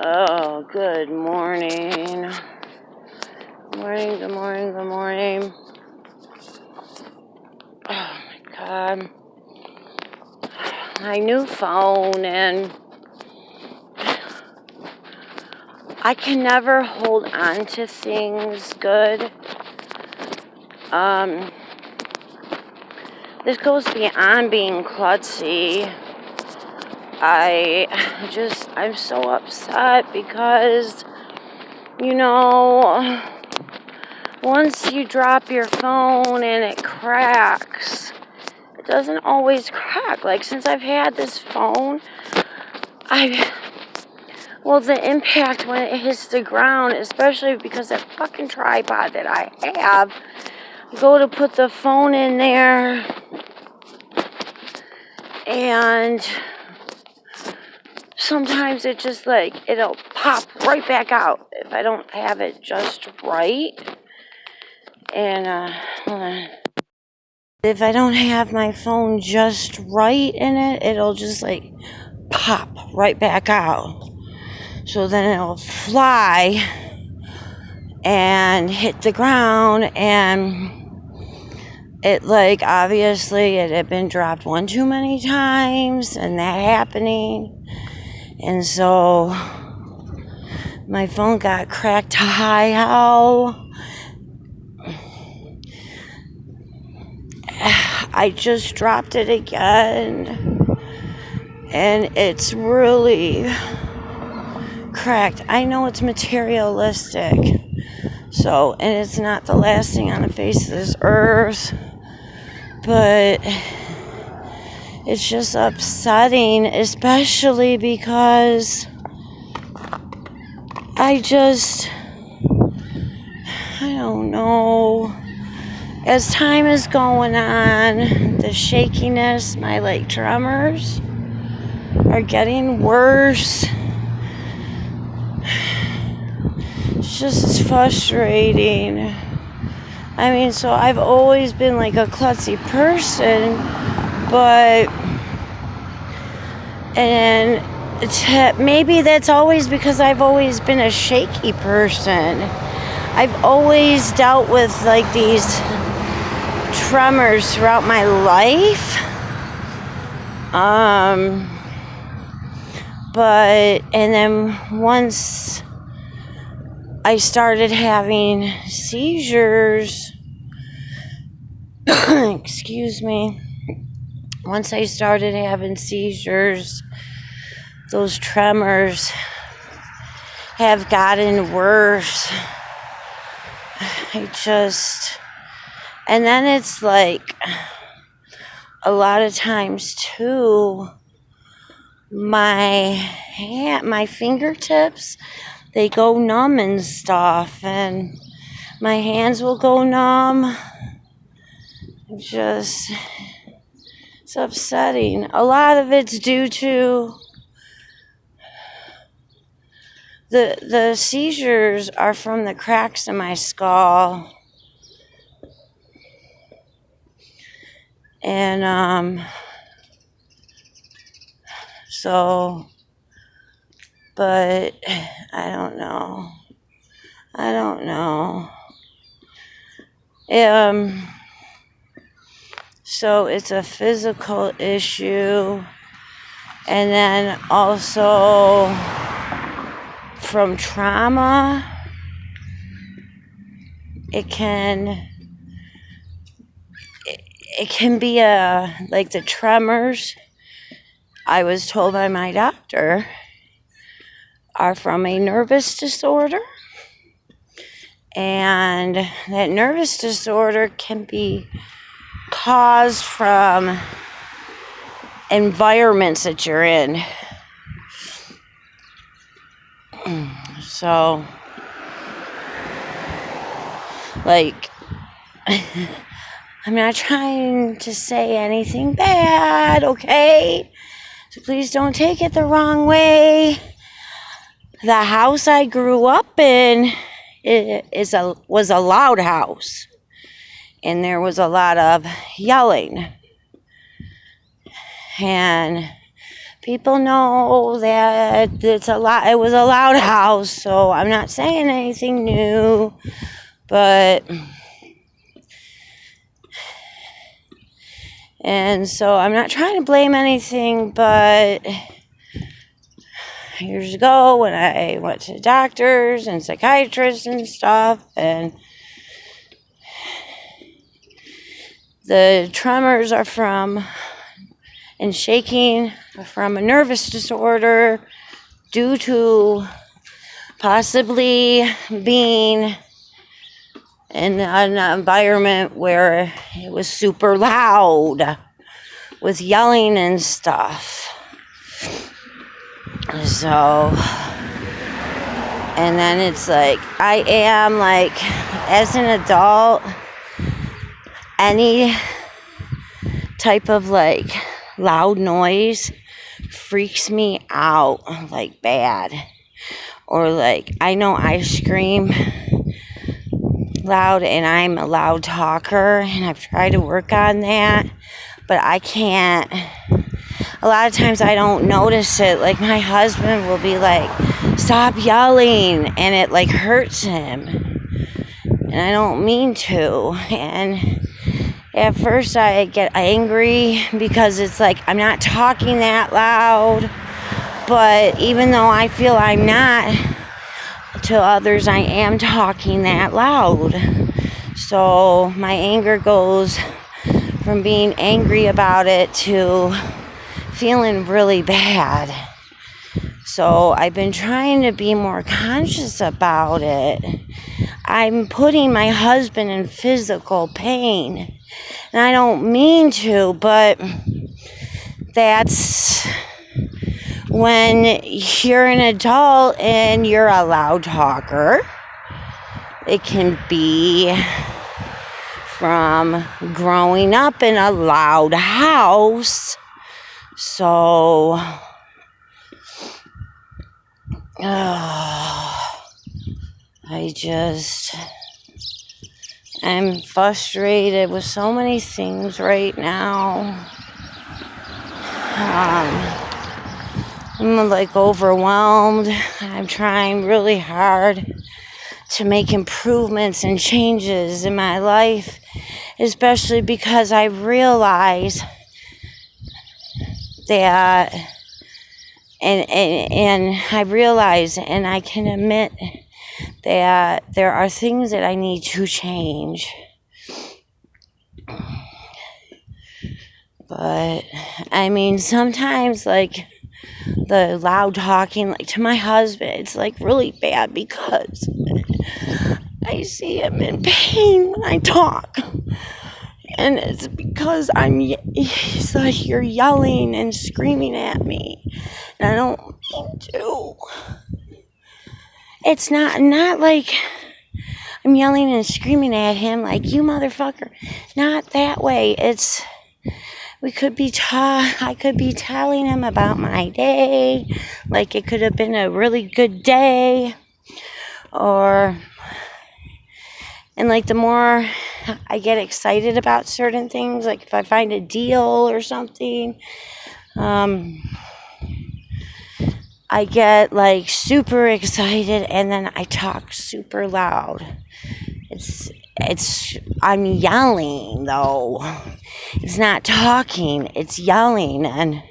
Oh, good morning. Good morning. Oh my God. My new phone, and I can never hold on to things good. This goes beyond being klutzy. I'm so upset because, once you drop your phone and it cracks, it doesn't always crack. Like, since I've had this phone, the impact when it hits the ground, especially because that fucking tripod that I have, go to put the phone in there, and sometimes it just it'll pop right back out if I don't have it just right. And if I don't have my phone just right in it, it'll just pop right back out. So then it'll fly and hit the ground, and it obviously it had been dropped one too many times, and that happening, and so my phone got cracked to high hell. I just dropped it again, and it's really cracked. I know it's materialistic, and it's not the last thing on the face of this earth, but it's just upsetting, especially because I don't know. As time is going on, the shakiness, my tremors are getting worse. It's just frustrating. I mean, so I've always been a klutzy person, maybe that's always because I've always been a shaky person. I've always dealt with these tremors throughout my life. And then once I started having seizures, excuse me, once I started having seizures, those tremors have gotten worse. And then it's a lot of times too, my fingertips, they go numb and stuff, and my hands will go numb. It's upsetting. A lot of it's due to the seizures are from the cracks in my skull. And but I don't know. So it's a physical issue, and then also from trauma, it can be the tremors, I was told by my doctor, are from a nervous disorder. And that nervous disorder can be caused from environments that you're in. So, I'm not trying to say anything bad, okay? So please don't take it the wrong way. The house I grew up in was a loud house, and there was a lot of yelling. And people know that it was a loud house, so I'm not saying anything new, but, and so I'm not trying to blame anything, but years ago when I went to doctors and psychiatrists and stuff, and the tremors are from, and shaking from a nervous disorder due to possibly being in an environment where it was super loud with yelling and stuff. So, and then it's like, I am like, as an adult, any type of like loud noise freaks me out like bad. Or like, I know I scream loud and I'm a loud talker, and I've tried to work on that, but I can't. A lot of times I don't notice it. Like my husband will be like, stop yelling, and it like hurts him, and I don't mean to. And at first I get angry because it's like I'm not talking that loud, but even though I feel I'm not, to others I am talking that loud. So my anger goes from being angry about it to feeling really bad. So I've been trying to be more conscious about it. I'm putting my husband in physical pain, and I don't mean to, but that's when you're an adult and you're a loud talker. It can be from growing up in a loud house. So, I'm frustrated with so many things right now. I'm like overwhelmed. I'm trying really hard to make improvements and changes in my life, especially because I realize that, and I realize and I can admit that there are things that I need to change. But, I mean, sometimes, like, the loud talking, like, to my husband, it's, like, really bad because I see him in pain when I talk. And it's because he's like, you're yelling and screaming at me. And I don't mean to. It's not like I'm yelling and screaming at him like, you motherfucker. Not that way. It's, I could be telling him about my day. Like it could have been a really good day. And like the more I get excited about certain things, like if I find a deal or something, I get like super excited and then I talk super loud. I'm yelling though. It's not talking, it's yelling, and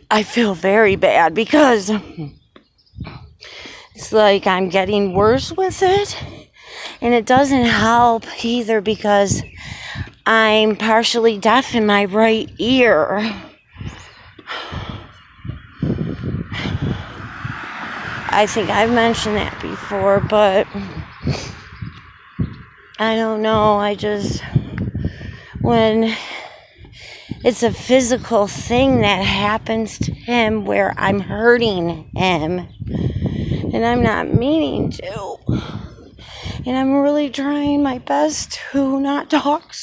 I feel very bad because it's like I'm getting worse with it, and it doesn't help either because I'm partially deaf in my right ear. I think I've mentioned that before, but I don't know. When it's a physical thing that happens to him where I'm hurting him, and I'm not meaning to. And I'm really trying my best to not talk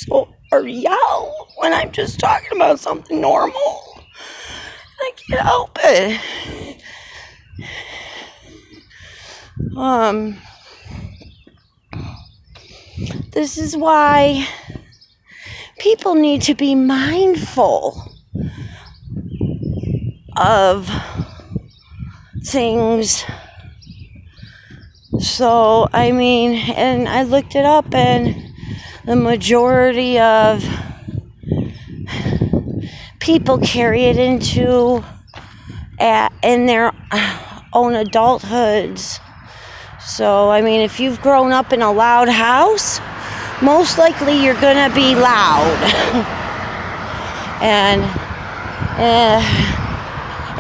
or yell when I'm just talking about something normal. I can't help it. This is why people need to be mindful of things. So, I mean, and I looked it up, and the majority of people carry it into in their own adulthoods. So, I mean, if you've grown up in a loud house, most likely you're gonna be loud. And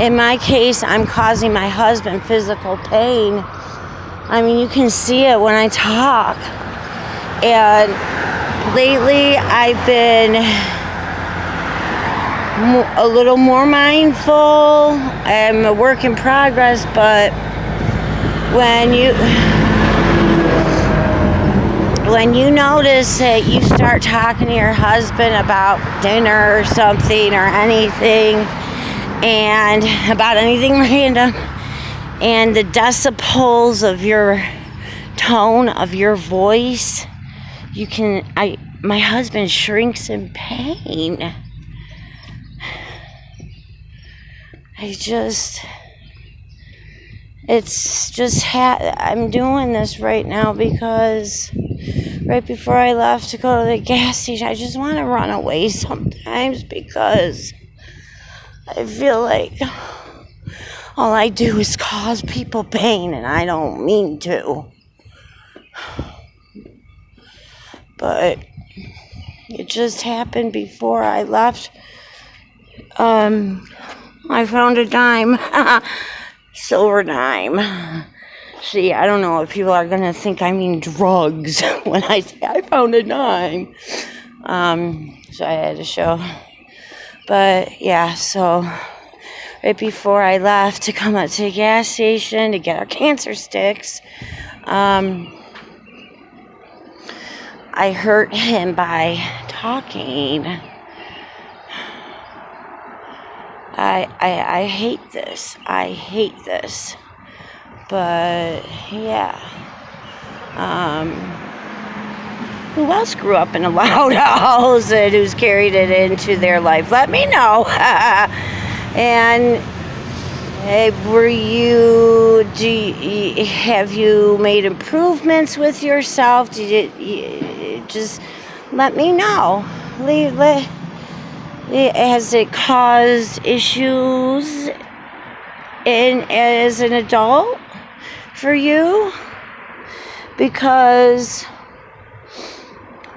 in my case, I'm causing my husband physical pain. I mean, you can see it when I talk. And lately, I've been a little more mindful. I'm a work in progress, but when you notice that you start talking to your husband about dinner or something or anything, and about anything random, and the decibels of your tone of your voice, my husband shrinks in pain. I'm doing this right now because right before I left to go to the gas station, I just want to run away sometimes because I feel like all I do is cause people pain, and I don't mean to. But it just happened before I left. I found a dime. Silver dime. See, I don't know if people are going to think I mean drugs when I say I found a dime. So I had to show. But yeah, so right before I left to come up to the gas station to get our cancer sticks, I hurt him by talking. I hate this. I hate this. But yeah. Who else grew up in a loud house and who's carried it into their life? Let me know. And have you made improvements with yourself? Just let me know. Has it caused issues as an adult for you? Because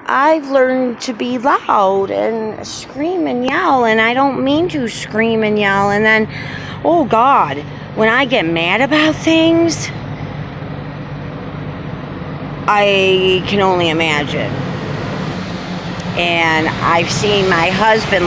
I've learned to be loud and scream and yell, and I don't mean to scream and yell. And then, oh God, when I get mad about things, I can only imagine. And I've seen my husband